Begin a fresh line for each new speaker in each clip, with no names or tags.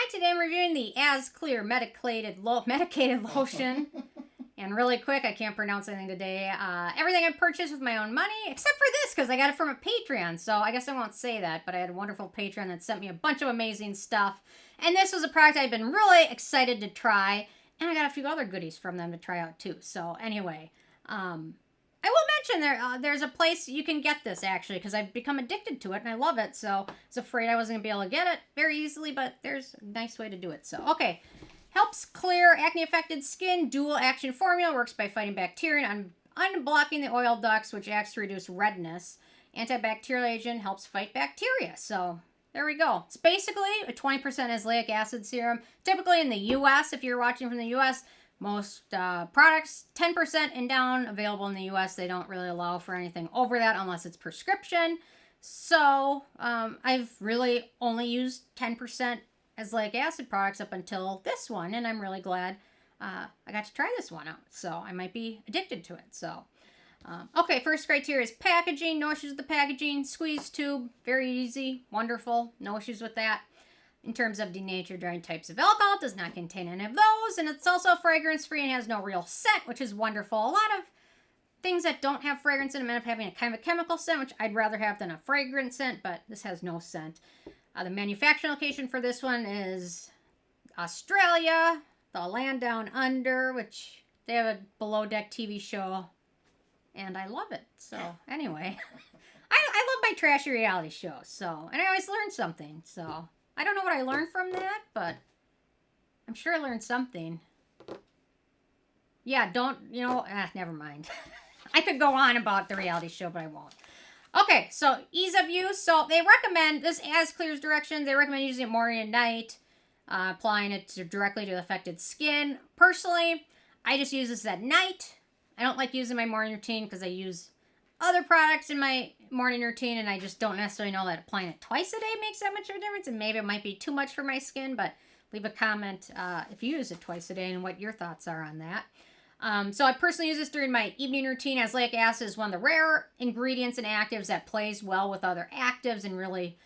Today I'm reviewing the Azclear Medicated Lotion. And really quick, I can't pronounce anything today. Everything I purchased with my own money, except for this, because I got it from a Patreon. So I guess I won't say that, but I had a wonderful Patreon that sent me a bunch of amazing stuff. And this was a product I've been really excited to try. And I got a few other goodies from them to try out too. So anyway, I will mention there's a place you can get this actually, because I've become addicted to it and I love it. So I was afraid I wasn't going to be able to get it very easily, but there's a nice way to do it. So, okay. Helps clear acne-affected skin. Dual action formula. Works by fighting bacteria and unblocking the oil ducts, which acts to reduce redness. Antibacterial agent helps fight bacteria. So there we go. It's basically a 20% azelaic acid serum. Typically in the U.S., if you're watching from the U.S., most products, 10% and down, available in the U.S. They don't really allow for anything over that unless it's prescription. So I've really only used 10% azelaic acid products up until this one, and I'm really glad I got to try this one out. So I might be addicted to it. So okay, first criteria is packaging. No issues with the packaging. Squeeze tube, very easy, wonderful, no issues with that. In terms of denatured drying types of alcohol, it does not contain any of those, and it's also fragrance free and has no real scent, which is wonderful. A lot of things that don't have fragrance in them end up having a kind of a chemical scent, which I'd rather have than a fragrance scent, but this has no scent. The manufacturing location for this one is Australia, the land down under, which they have a below deck TV show, and I love it. So anyway, I love my trashy reality shows. So, and I always learn something. So I don't know what I learned from that, but I'm sure I learned something. Yeah, never mind. I could go on about the reality show, but I won't. Okay, so ease of use. So they recommend, this Azclear's directions, they recommend using it morning and night, applying it directly to the affected skin. Personally, I just use this at night. I don't like using my morning routine because I use other products in my morning routine, and I just don't necessarily know that applying it twice a day makes that much of a difference, and maybe it might be too much for my skin, but leave a comment if you use it twice a day and what your thoughts are on that. So I personally use this during my evening routine. Azelaic acid is one of the rare ingredients and actives that plays well with other actives and really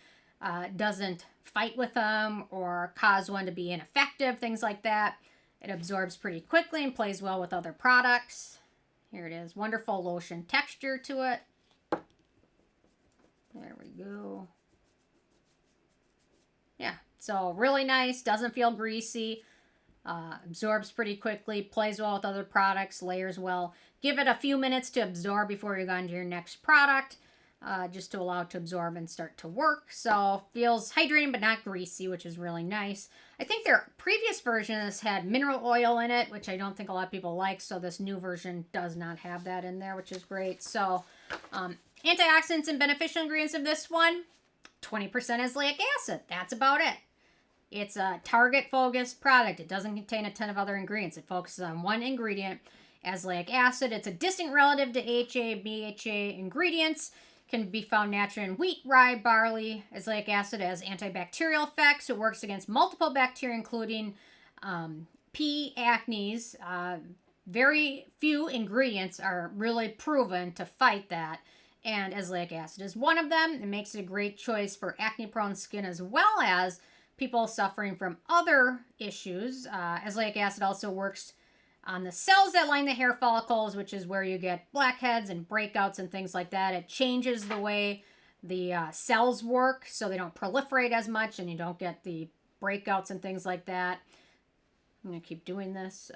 doesn't fight with them or cause one to be ineffective, things like that. It absorbs pretty quickly and plays well with other products. Here it is. Wonderful lotion texture to it. There we go. Yeah, so really nice. Doesn't feel greasy. Absorbs pretty quickly, plays well with other products, layers well. Give it a few minutes to absorb before you go on to your next product, just to allow it to absorb and start to work. So feels hydrating but not greasy, which is really nice. I think their previous version of this had mineral oil in it, which I don't think a lot of people like, so this new version does not have that in there, which is great. So antioxidants and beneficial ingredients of this one, 20% azelaic acid. That's about it. It's a target-focused product. It doesn't contain a ton of other ingredients. It focuses on one ingredient, azelaic acid. It's a distant relative to HA, BHA ingredients. Can be found naturally in wheat, rye, barley. Azelaic acid has antibacterial effects. It works against multiple bacteria, including P. acnes. Very few ingredients are really proven to fight that, and azelaic acid is one of them. It makes it a great choice for acne-prone skin as well as people suffering from other issues. Azelaic acid also works on the cells that line the hair follicles, which is where you get blackheads and breakouts and things like that. It changes the way the cells work so they don't proliferate as much and you don't get the breakouts and things like that. I'm going to keep doing this.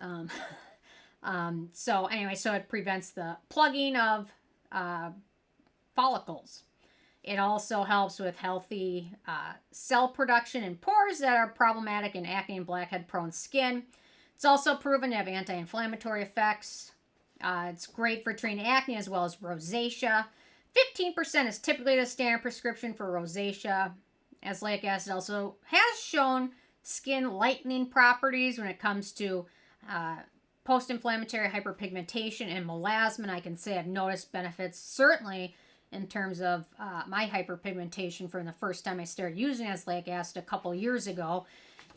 So anyway, so it prevents the plugging of follicles. It also helps with healthy cell production in pores that are problematic in acne and blackhead-prone skin. It's also proven to have anti-inflammatory effects. It's great for treating acne as well as rosacea. 15% is typically the standard prescription for rosacea. Azelaic acid also has shown skin lightening properties when it comes to post-inflammatory hyperpigmentation and melasma. And I can say I've noticed benefits certainly in terms of my hyperpigmentation from the first time I started using azelaic acid a couple years ago.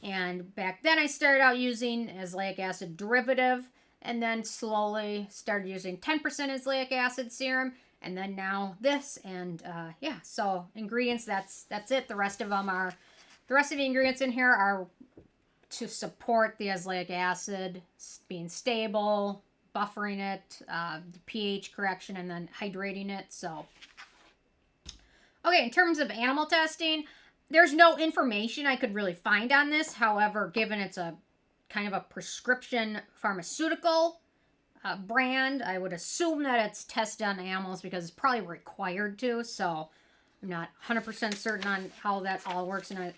And back then I started out using azelaic acid derivative and then slowly started using 10% azelaic acid serum and then now this. And yeah, so ingredients, that's it. The rest of the ingredients in here are to support the azelaic acid being stable, buffering it, the pH correction, and then hydrating it. So, okay, in terms of animal testing, there's no information I could really find on this. However, given it's a kind of a prescription pharmaceutical brand, I would assume that it's tested on animals because it's probably required to. So I'm not 100% certain on how that all works in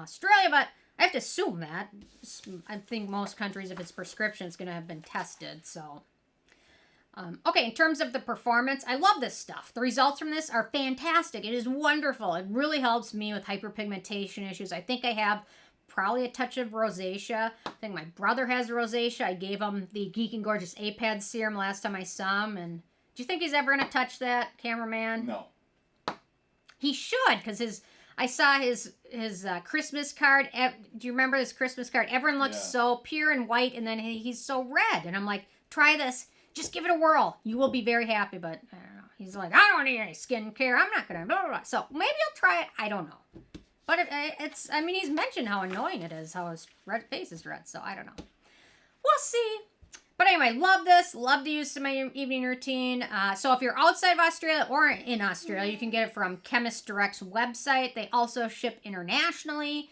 Australia, but I have to assume that. I think most countries, if it's prescription, it's going to have been tested. So, okay, in terms of the performance, I love this stuff. The results from this are fantastic. It is wonderful. It really helps me with hyperpigmentation issues. I think I have probably a touch of rosacea. I think my brother has rosacea. I gave him the Geek and Gorgeous APAD serum last time I saw him. And do you think he's ever going to touch that, cameraman?
No.
He should, because I saw his Christmas card. Do you remember his Christmas card? Everyone looks so pure and white, and then he's so red. And I'm like, try this. Just give it a whirl. You will be very happy. But I don't know. He's like, I don't need any skincare. I'm not going to blah, blah, blah. So maybe I'll try it. I don't know. But I mean, he's mentioned how annoying it is, how his face is red. So I don't know. We'll see. But anyway, love this. Love to use in my evening routine. So if you're outside of Australia or in Australia, you can get it from Chemist Direct's website. They also ship internationally,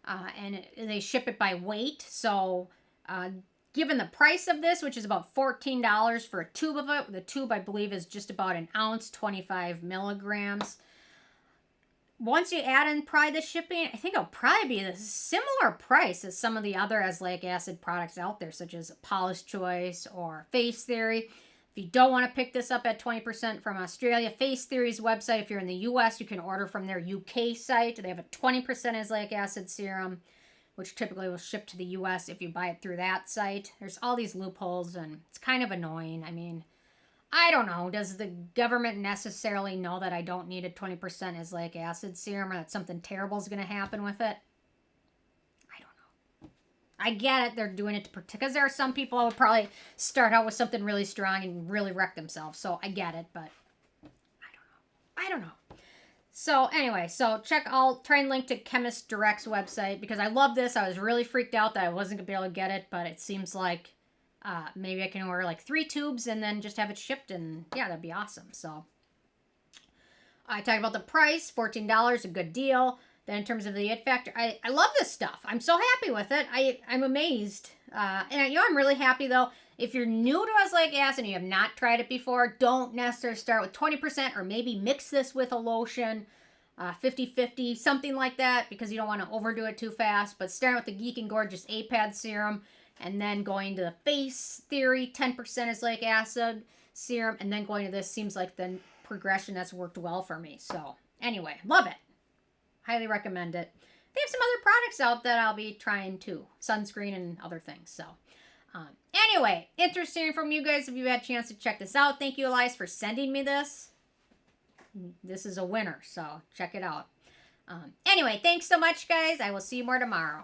and they ship it by weight. So given the price of this, which is about $14 for a tube of it, the tube, I believe, is just about an ounce, 25 milligrams. Once you add in probably the shipping, I think it'll probably be a similar price as some of the other azelaic acid products out there, such as Paula's Choice or Face Theory. If you don't want to pick this up at 20% from Australia, Face Theory's website, if you're in the US, you can order from their UK site. They have a 20% azelaic acid serum, which typically will ship to the US if you buy it through that site. There's all these loopholes, and it's kind of annoying. I mean, I don't know. Does the government necessarily know that I don't need a 20% azelaic acid serum or that something terrible is going to happen with it? I don't know. I get it. They're doing it to protect, because there are some people who would probably start out with something really strong and really wreck themselves. So I get it, but I don't know. So anyway, I'll try and link to Chemist Direct's website because I love this. I was really freaked out that I wasn't going to be able to get it, but it seems like maybe I can order like 3 tubes and then just have it shipped, and yeah, that'd be awesome. So I talked about the price, $14, a good deal. Then in terms of the it factor, I love this stuff. I'm so happy with it. I'm amazed. And I'm really happy though. If you're new to azelaic acid and you have not tried it before, don't necessarily start with 20% or maybe mix this with a lotion, 50-50, something like that, because you don't want to overdo it too fast. But starting with the Geek and Gorgeous APAD serum, and then going to the Face Theory 10% azelaic acid serum, and then going to this seems like the progression that's worked well for me. So anyway, love it. Highly recommend it. They have some other products out that I'll be trying too. Sunscreen and other things. So anyway, interesting from you guys if you had a chance to check this out. Thank you, Elias, for sending me this. This is a winner, so check it out. Anyway, thanks so much, guys. I will see you more tomorrow.